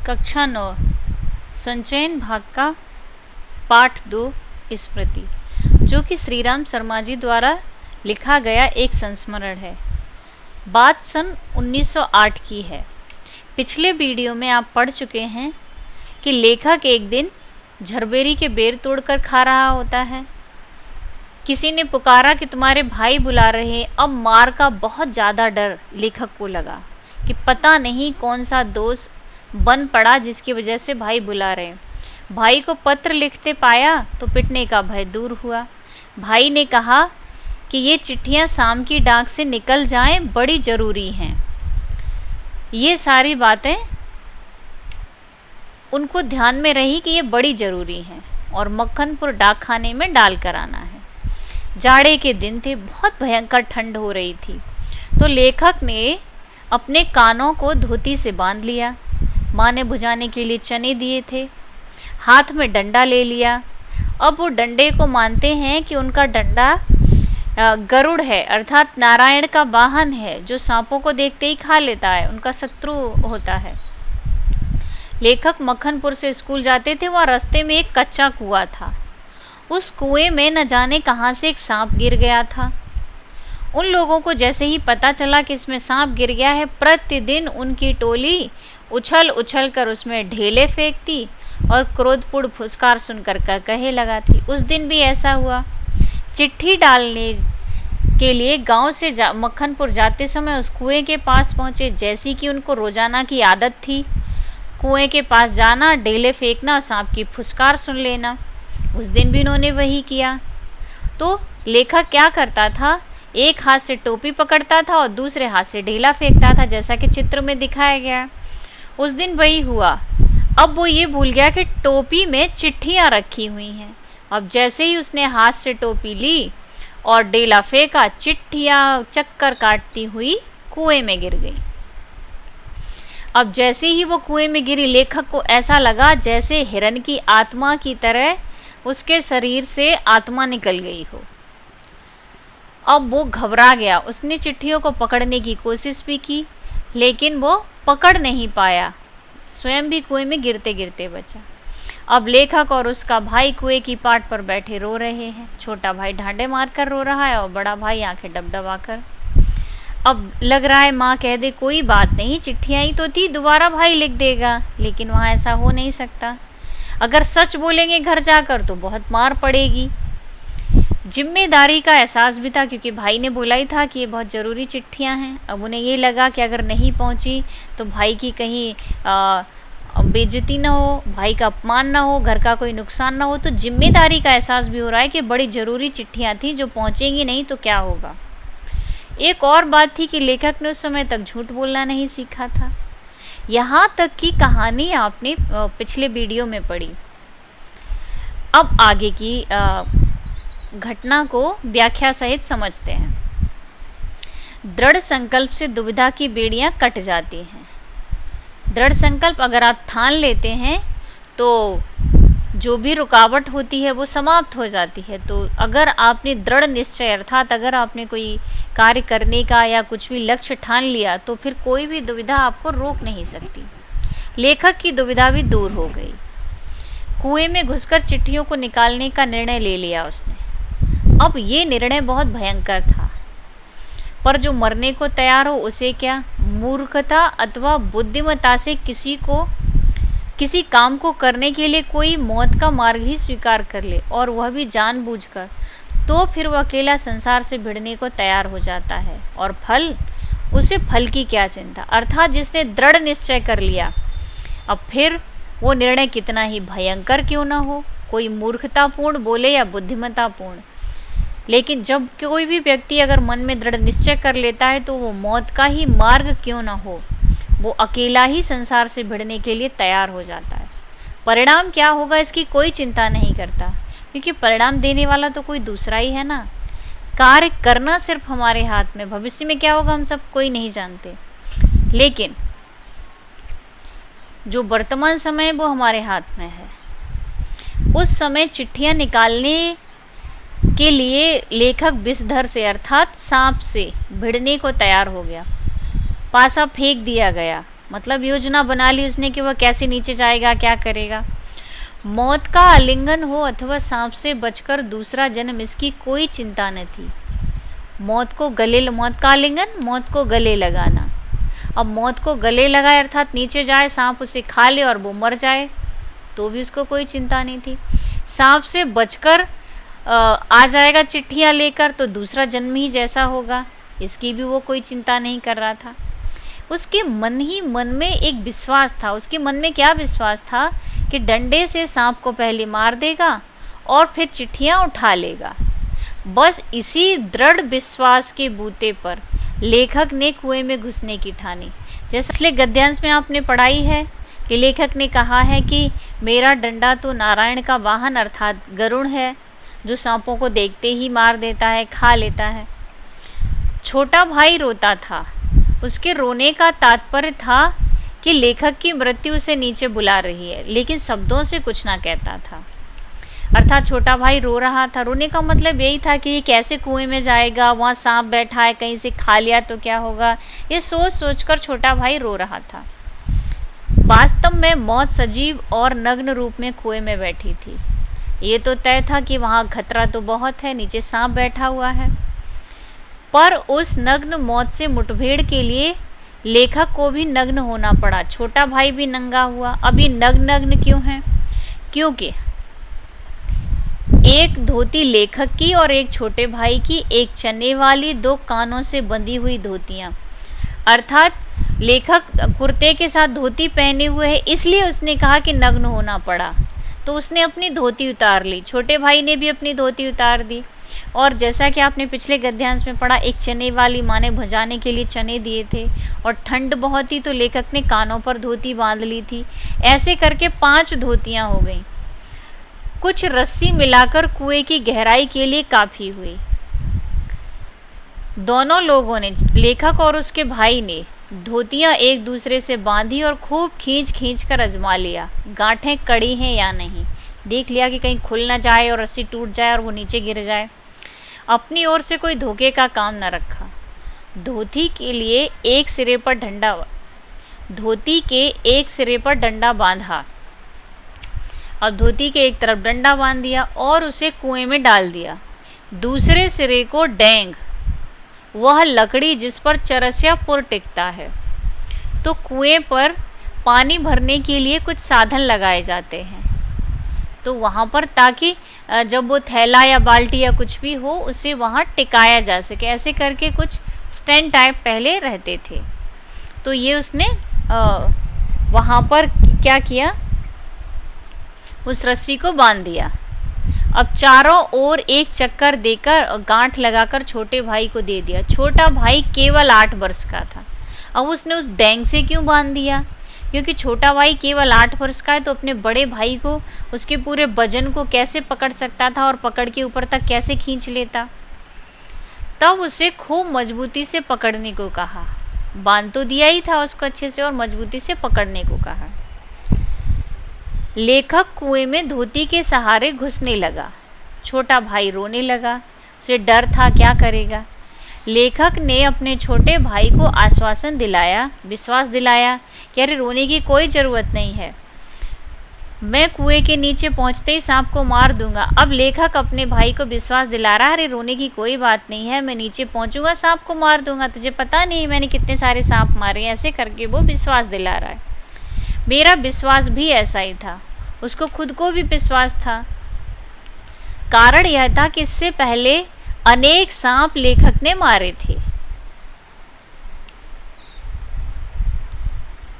कक्षा 9 संचयन भाग का पाठ 2 स्मृति, जो कि श्रीराम शर्मा जी द्वारा लिखा गया एक संस्मरण है। बात सन 1908 की है। पिछले वीडियो में आप पढ़ चुके हैं कि लेखक एक दिन झरबेरी के बेर तोड़कर खा रहा होता है। किसी ने पुकारा कि तुम्हारे भाई बुला रहे हैं। अब मार का बहुत ज़्यादा डर लेखक को लगा कि पता नहीं कौन सा दोष बन पड़ा जिसकी वजह से भाई बुला रहे। भाई को पत्र लिखते पाया तो पिटने का भय दूर हुआ। भाई ने कहा कि ये चिट्ठियाँ शाम की डाक से निकल जाएं, बड़ी ज़रूरी हैं। ये सारी बातें उनको ध्यान में रही कि ये बड़ी ज़रूरी हैं और मक्खनपुर डाक खाने में डाल कर आना है। जाड़े के दिन थे, बहुत भयंकर ठंड हो रही थी, तो लेखक ने अपने कानों को धोती से बांध लिया। माँ ने भुजाने के लिए चने दिए थे। हाथ में डंडा ले लिया। अब वो डंडे को मानते हैं कि उनका डंडा गरुड़ है, अर्थात नारायण का वाहन है, जो सांपों को देखते ही खा लेता है, उनका शत्रु होता है। लेखक मक्खनपुर से स्कूल जाते थे। वहाँ रास्ते में एक कच्चा कुआं था। उस कुएं में न जाने कहाँ से एक सांप गिर गया था। उन लोगों को जैसे ही पता चला कि इसमें सांप गिर गया है, प्रतिदिन उनकी टोली उछल उछल कर उसमें ढेले फेंकती और क्रोधपूर्ण फुसकार सुनकर कहे लगाती। उस दिन भी ऐसा हुआ। चिट्ठी डालने के लिए गांव से मक्खनपुर जाते समय उस कुएं के पास पहुंचे। जैसी कि उनको रोजाना की आदत थी, कुएं के पास जाना, ढेले फेंकना, सांप की फुसकार सुन लेना। उस दिन भी उन्होंने वही किया। तो लेखक क्या करता था, एक हाथ से टोपी पकड़ता था और दूसरे हाथ से ढेला फेंकता था, जैसा कि चित्र में दिखाया गया। उस दिन वही हुआ। अब वो ये भूल गया कि टोपी में चिट्ठियाँ रखी हुई हैं। अब जैसे ही उसने हाथ से टोपी ली और ढेला फेंका, चिट्ठियाँ चक्कर काटती हुई कुएं में गिर गई। अब जैसे ही वो कुएं में गिरी, लेखक को ऐसा लगा जैसे हिरण की आत्मा की तरह उसके शरीर से आत्मा निकल गई हो। अब वो घबरा गया। उसने चिट्ठियों को पकड़ने की कोशिश भी की, लेकिन वो पकड़ नहीं पाया। स्वयं भी कुएं में गिरते गिरते बचा। अब लेखक और उसका भाई कुएं की पाट पर बैठे रो रहे हैं। छोटा भाई ढांडे मारकर रो रहा है और बड़ा भाई आंखें डबडबाकर। अब लग रहा है माँ कह दे कोई बात नहीं, चिट्ठियाँ ही तो थी, दोबारा भाई लिख देगा, लेकिन वहाँ ऐसा हो नहीं सकता। अगर सच बोलेंगे घर जाकर तो बहुत मार पड़ेगी। जिम्मेदारी का एहसास भी था, क्योंकि भाई ने बोला ही था कि ये बहुत ज़रूरी चिट्ठियां हैं। अब उन्हें ये लगा कि अगर नहीं पहुंची तो भाई की कहीं बेइज्जती ना हो, भाई का अपमान ना हो, घर का कोई नुकसान ना हो। तो जिम्मेदारी का एहसास भी हो रहा है कि बड़ी ज़रूरी चिट्ठियां थी, जो पहुंचेंगी नहीं तो क्या होगा। एक और बात थी कि लेखक ने उस समय तक झूठ बोलना नहीं सीखा था। यहाँ तक की कहानी आपने पिछले वीडियो में पढ़ी। अब आगे की घटना को व्याख्या सहित समझते हैं। दृढ़ संकल्प से दुविधा की बेड़ियां कट जाती हैं। दृढ़ संकल्प अगर आप ठान लेते हैं तो जो भी रुकावट होती है वो समाप्त हो जाती है। तो अगर आपने दृढ़ निश्चय, अर्थात अगर आपने कोई कार्य करने का या कुछ भी लक्ष्य ठान लिया, तो फिर कोई भी दुविधा आपको रोक नहीं सकती। लेखक की दुविधा भी दूर हो गई। कुएं में घुसकर चिट्ठियों को निकालने का निर्णय ले लिया उसने। अब ये निर्णय बहुत भयंकर था, पर जो मरने को तैयार हो उसे क्या। मूर्खता अथवा बुद्धिमत्ता से किसी काम को करने के लिए कोई मौत का मार्ग ही स्वीकार कर ले, और वह भी जानबूझकर, तो फिर वह अकेला संसार से भिड़ने को तैयार हो जाता है। और फल, उसे फल की क्या चिंता। अर्थात जिसने दृढ़ निश्चय कर लिया, अब फिर वो निर्णय कितना ही भयंकर क्यों ना हो, कोई मूर्खतापूर्ण बोले या बुद्धिमत्तापूर्ण, लेकिन जब कोई भी व्यक्ति अगर मन में दृढ़ निश्चय कर लेता है तो वो मौत का ही मार्ग क्यों ना हो, वो अकेला ही संसार से भिड़ने के लिए तैयार हो जाता है। परिणाम क्या होगा इसकी कोई चिंता नहीं करता, क्योंकि परिणाम देने वाला तो कोई दूसरा ही है ना। कार्य करना सिर्फ हमारे हाथ में, भविष्य में क्या होगा हम सब कोई नहीं जानते, लेकिन जो वर्तमान समय है वो हमारे हाथ में है। उस समय चिट्ठियाँ निकालने के लिए लेखक विषधर से, अर्थात सांप से भिड़ने को तैयार हो गया। पासा फेंक दिया गया। मतलब योजना बना ली उसने कि वह कैसे नीचे जाएगा, क्या करेगा। मौत का आलिंगन हो अथवा सांप से बचकर दूसरा जन्म, इसकी कोई चिंता न थी। मौत का आलिंगन, मौत को गले लगाना। अब मौत को गले लगाए अर्थात नीचे जाए, सांप उसे खा ले और वो मर जाए, तो भी उसको कोई चिंता नहीं थी। सांप से बचकर आ जाएगा चिट्ठियाँ लेकर तो दूसरा जन्म ही जैसा होगा, इसकी भी वो कोई चिंता नहीं कर रहा था। उसके मन ही मन में एक विश्वास था। उसके मन में क्या विश्वास था कि डंडे से सांप को पहले मार देगा और फिर चिट्ठियाँ उठा लेगा। बस इसी दृढ़ विश्वास के बूते पर लेखक ने कुएं में घुसने की ठानी। जैसे पिछले गद्यांश में आपने पढ़ाई है कि लेखक ने कहा है कि मेरा डंडा तो नारायण का वाहन अर्थात गरुड़ है, जो सांपों को देखते ही मार देता है, खा लेता है। छोटा भाई रोता था। उसके रोने का तात्पर्य था कि लेखक की मृत्यु उसे नीचे बुला रही है, लेकिन शब्दों से कुछ ना कहता था। अर्थात छोटा भाई रो रहा था। रोने का मतलब यही था कि ये कैसे कुएं में जाएगा, वहाँ सांप बैठा है, कहीं से खा लिया तो क्या होगा, ये सोच सोच कर छोटा भाई रो रहा था। वास्तव में मौत सजीव और नग्न रूप में कुएं में बैठी थी। ये तो तय था कि वहाँ खतरा तो बहुत है, नीचे सांप बैठा हुआ है। पर उस नग्न मौत से मुठभेड़ के लिए लेखक को भी नग्न होना पड़ा। छोटा भाई भी नंगा हुआ। अभी नग्न क्यों है? क्योंकि एक धोती लेखक की और एक छोटे भाई की, एक चने वाली, दो कानों से बंधी हुई धोतियाँ। अर्थात लेखक कुर्ते के साथ धोती पहने हुए है, इसलिए उसने कहा कि नग्न होना पड़ा, तो उसने अपनी धोती उतार ली। छोटे भाई ने भी अपनी धोती उतार दी। और जैसा कि आपने पिछले गद्यांश में पढ़ा, एक चने वाली माँ ने भुजाने के लिए चने दिए थे और ठंड बहुत थी तो लेखक ने कानों पर धोती बांध ली थी। ऐसे करके 5 धोतियाँ हो गईं। कुछ रस्सी मिलाकर कुएं की गहराई के लिए काफ़ी हुई। दोनों लोगों ने, लेखक और उसके भाई ने, धोतियाँ एक दूसरे से बांधी और खूब खींच खींच कर आजमा लिया, गांठें कड़ी हैं या नहीं। देख लिया कि कहीं खुल ना जाए और रस्सी टूट जाए और वो नीचे गिर जाए। अपनी ओर से कोई धोखे का काम न रखा। धोती के एक सिरे पर डंडा बांधा। अब धोती के एक तरफ डंडा बांध दिया और उसे कुएं में डाल दिया। दूसरे सिरे को डेंग, वह लकड़ी जिस पर चरसिया पुर टिकता है। तो कुएं पर पानी भरने के लिए कुछ साधन लगाए जाते हैं, तो वहाँ पर ताकि जब वो थैला या बाल्टी या कुछ भी हो उसे वहाँ टिकाया जा सके, ऐसे करके कुछ स्टैंड टाइप पहले रहते थे। तो ये उसने वहाँ पर क्या किया, उस रस्सी को बांध दिया। अब चारों ओर एक चक्कर देकर गांठ लगाकर छोटे भाई को दे दिया। छोटा भाई केवल 8 वर्ष का था। अब उसने उस डेंग से क्यों बांध दिया? क्योंकि छोटा भाई केवल 8 वर्ष का है, तो अपने बड़े भाई को, उसके पूरे वजन को कैसे पकड़ सकता था और पकड़ के ऊपर तक कैसे खींच लेता। तब उसे खूब मजबूती से पकड़ने को कहा। बांध तो दिया ही था उसको अच्छे से और मजबूती से पकड़ने को कहा। लेखक कुएं में धोती के सहारे घुसने लगा। छोटा भाई रोने लगा, उसे डर था क्या करेगा। लेखक ने अपने छोटे भाई को आश्वासन दिलाया, विश्वास दिलाया कि अरे रोने की कोई ज़रूरत नहीं है, मैं कुएं के नीचे पहुंचते ही सांप को मार दूंगा। अब लेखक अपने भाई को विश्वास दिला रहा है, अरे रोने की कोई बात नहीं है, मैं नीचे पहुंचूंगा, सांप को मार दूंगा, तुझे पता नहीं मैंने कितने सारे सांप मारे। ऐसे करके वो विश्वास दिला रहा है। मेरा विश्वास भी ऐसा ही था, उसको खुद को भी विश्वास था। कारण यह था कि इससे पहले अनेक सांप लेखक ने मारे थे,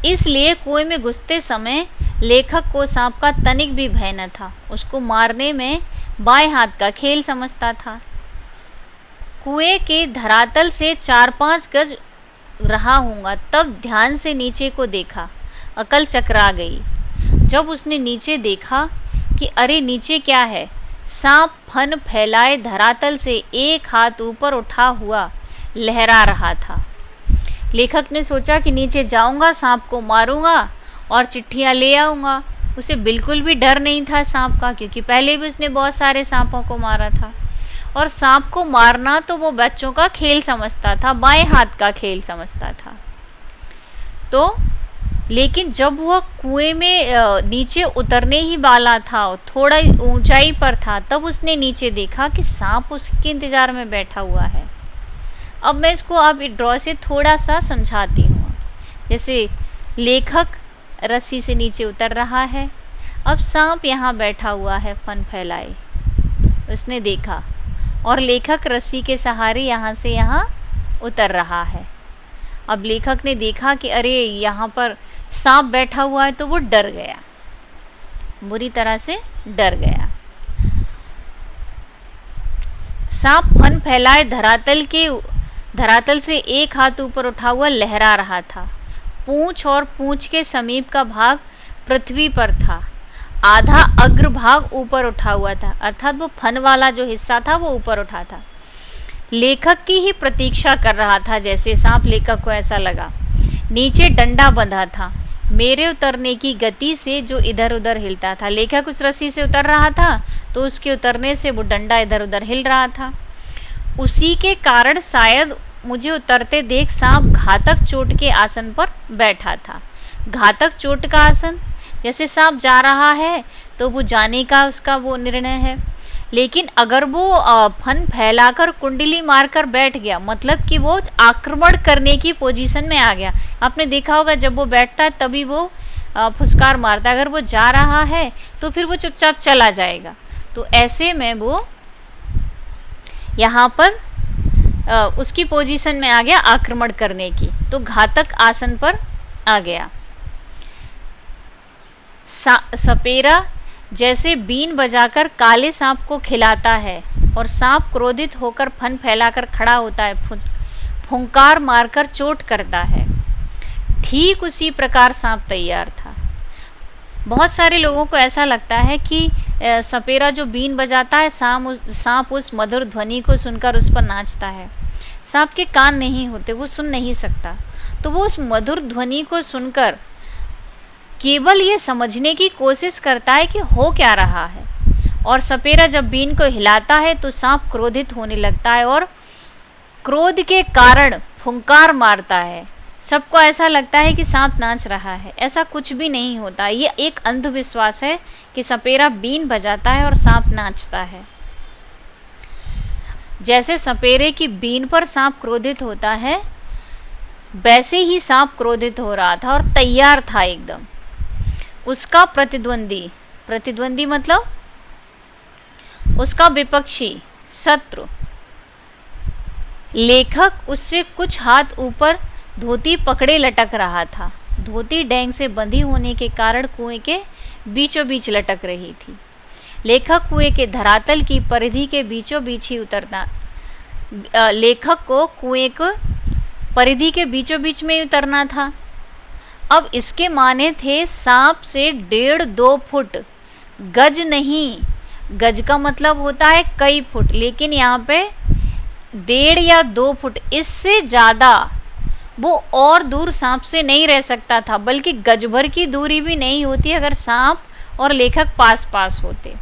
इसलिए कुएं में घुसते समय लेखक को सांप का तनिक भी भय न था। उसको मारने में बाएं हाथ का खेल समझता था। कुएं के धरातल से 4-5 गज रहा हूँगा, तब ध्यान से नीचे को देखा, अकल चकरा गई। जब उसने नीचे देखा कि अरे नीचे क्या है, सांप फन फैलाए धरातल से 1 हाथ ऊपर उठा हुआ लहरा रहा था। लेखक ने सोचा कि नीचे जाऊंगा, सांप को मारूंगा और चिट्ठियां ले आऊंगा। उसे बिल्कुल भी डर नहीं था सांप का, क्योंकि पहले भी उसने बहुत सारे सांपों को मारा था। और सांप को मारना तो वो बच्चों का खेल समझता था, बाएं हाथ का खेल समझता था। तो लेकिन जब वह कुएं में नीचे उतरने ही वाला था, थोड़ा ऊंचाई पर था, तब उसने नीचे देखा कि सांप उसके इंतजार में बैठा हुआ है। अब मैं इसको आप ड्रॉ से थोड़ा सा समझाती हूँ। जैसे लेखक रस्सी से नीचे उतर रहा है, अब सांप यहाँ बैठा हुआ है फन फैलाए, उसने देखा, और लेखक रस्सी के सहारे यहाँ से यहाँ उतर रहा है। अब लेखक ने देखा कि अरे यहाँ पर सांप बैठा हुआ है, तो वो डर गया, बुरी तरह से डर गया। सांप फन फैलाए धरातल से एक हाथ ऊपर उठा हुआ लहरा रहा था। पूंछ और पूंछ के समीप का भाग पृथ्वी पर था, आधा अग्रभाग ऊपर उठा हुआ था, अर्थात वो फन वाला जो हिस्सा था वो ऊपर उठा था। लेखक की ही प्रतीक्षा कर रहा था, जैसे सांप लेखक को ऐसा लगा। नीचे डंडा बंधा था, मेरे उतरने की गति से जो इधर उधर हिलता था। लेखक उस रस्सी से उतर रहा था, तो उसके उतरने से वो डंडा इधर उधर हिल रहा था। उसी के कारण शायद मुझे उतरते देख सांप घातक चोट के आसन पर बैठा था। घातक चोट का आसन, जैसे सांप जा रहा है तो वो जाने का उसका वो निर्णय है, लेकिन अगर वो फन फैलाकर कुंडली मारकर बैठ गया, मतलब कि वो आक्रमण करने की पोजीशन में आ गया। आपने देखा होगा जब वो बैठता है तभी वो फुसकार मारता है, अगर वो जा रहा है तो फिर वो चुपचाप चला जाएगा। तो ऐसे में वो यहाँ पर उसकी पोजीशन में आ गया आक्रमण करने की, तो घातक आसन पर आ गया। सपेरा जैसे बीन बजाकर काले सांप को खिलाता है और सांप क्रोधित होकर फन फैलाकर खड़ा होता है, फुंकार मारकर चोट करता है, ठीक उसी प्रकार सांप तैयार था। बहुत सारे लोगों को ऐसा लगता है कि सपेरा जो बीन बजाता है, सांप उस मधुर ध्वनि को सुनकर उस पर नाचता है। सांप के कान नहीं होते, वो सुन नहीं सकता, तो वो उस मधुर ध्वनि को सुनकर केवल ये समझने की कोशिश करता है कि हो क्या रहा है। और सपेरा जब बीन को हिलाता है तो सांप क्रोधित होने लगता है और क्रोध के कारण फुंकार मारता है। सबको ऐसा लगता है कि सांप नाच रहा है, ऐसा कुछ भी नहीं होता। ये एक अंधविश्वास है कि सपेरा बीन बजाता है और सांप नाचता है। जैसे सपेरे की बीन पर सांप क्रोधित होता है, वैसे ही सांप क्रोधित हो रहा था और तैयार था एकदम। उसका प्रतिद्वंदी मतलब उसका विपक्षी, शत्रु लेखक उससे कुछ हाथ ऊपर धोती पकड़े लटक रहा था। धोती डैंग से बंधी होने के कारण कुएं के बीचों बीच लटक रही थी। लेखक कुएं के धरातल की परिधि के बीचों बीच ही उतरना, लेखक को कुएं को परिधि के बीचों बीच में उतरना था। अब इसके माने थे सांप से 1.5-2 फुट, गज नहीं, गज का मतलब होता है कई फुट, लेकिन यहाँ पे 1.5 या 2 फुट, इससे ज़्यादा वो और दूर सांप से नहीं रह सकता था, बल्कि गज भर की दूरी भी नहीं होती अगर सांप और लेखक पास पास होते।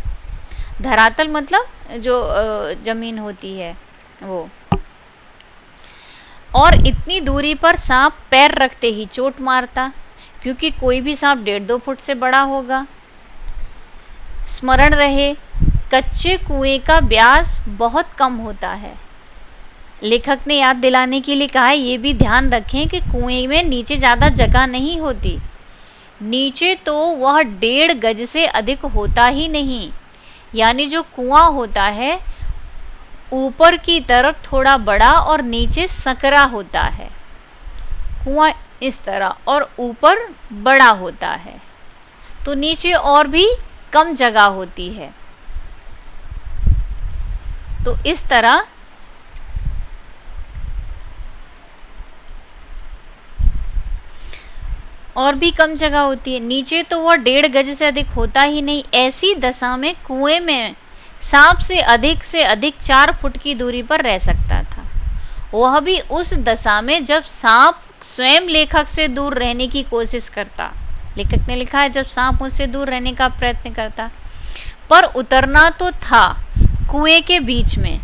धरातल मतलब जो जमीन होती है वो, और इतनी दूरी पर सांप पैर रखते ही चोट मारता, क्योंकि कोई भी सांप 1.5-2 फुट से बड़ा होगा। स्मरण रहे, कच्चे कुएं का व्यास बहुत कम होता है। लेखक ने याद दिलाने के लिए कहा है, ये भी ध्यान रखें कि कुएं में नीचे ज़्यादा जगह नहीं होती। नीचे तो वह 1.5 गज से अधिक होता ही नहीं, यानी जो कुआं होता है ऊपर की तरफ थोड़ा बड़ा और नीचे सकरा होता है। कुआं इस तरह और ऊपर बड़ा होता है, तो नीचे और भी कम जगह होती है। तो इस तरह और भी कम जगह होती है। नीचे तो वह 1.5 गज से अधिक होता ही नहीं। ऐसी दशा में कुएं में सांप से अधिक 4 फुट की दूरी पर रह सकता था, वह भी उस दशा में जब सांप स्वयं लेखक से दूर रहने की कोशिश करता। लेखक ने लिखा है जब सांप मुझसे दूर रहने का प्रयत्न करता, पर उतरना तो था कुएं के बीच में,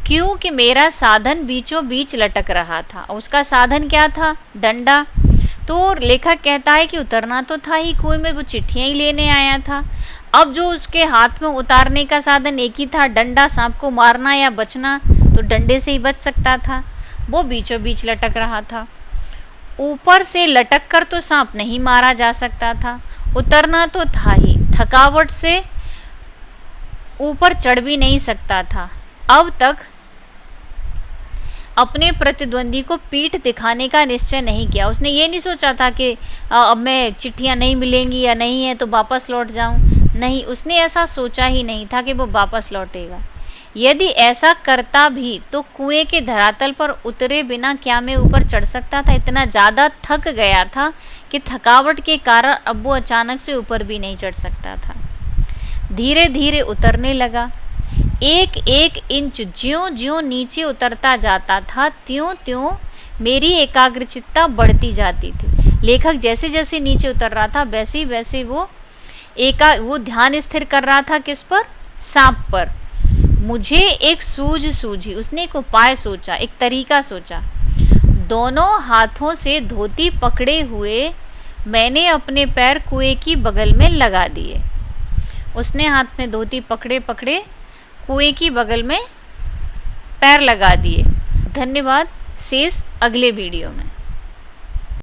क्योंकि मेरा साधन बीचों बीच लटक रहा था। उसका साधन क्या था? डंडा। तो लेखक कहता है कि उतरना तो था ही कुएं में, वो चिट्ठियां ही लेने आया था। अब जो उसके हाथ में उतारने का साधन एक ही था, डंडा। सांप को मारना या बचना तो डंडे से ही बच सकता था। वो बीचों बीच लटक रहा था। ऊपर से लटक कर तो सांप नहीं मारा जा सकता था, उतरना तो था ही, थकावट से ऊपर चढ़ भी नहीं सकता था। अब तक अपने प्रतिद्वंदी को पीठ दिखाने का निश्चय नहीं किया। उसने ये नहीं सोचा था कि अब मैं चिट्ठियां नहीं मिलेंगी या नहीं है तो वापस लौट जाऊं। नहीं, उसने ऐसा सोचा ही नहीं था कि वो वापस लौटेगा। यदि ऐसा करता भी तो कुएं के धरातल पर उतरे बिना क्या मैं ऊपर चढ़ सकता था। इतना ज़्यादा थक गया था कि थकावट के कारण अब वो अचानक से ऊपर भी नहीं चढ़ सकता था। धीरे धीरे उतरने लगा। एक एक इंच ज्यों ज्यों नीचे उतरता जाता था, त्यों त्यों मेरी एकाग्रचित्ता बढ़ती जाती थी। लेखक जैसे जैसे नीचे उतर रहा था वैसे वैसे वो ध्यान स्थिर कर रहा था। किस पर? सांप पर। मुझे एक सूझ सूझी। उसने एक उपाय सोचा, एक तरीका सोचा। दोनों हाथों से धोती पकड़े हुए मैंने अपने पैर कुएं की बगल में लगा दिए। उसने हाथ में धोती पकड़े पकड़े कुएं की बगल में पैर लगा दिए। धन्यवाद। शेष अगले वीडियो में।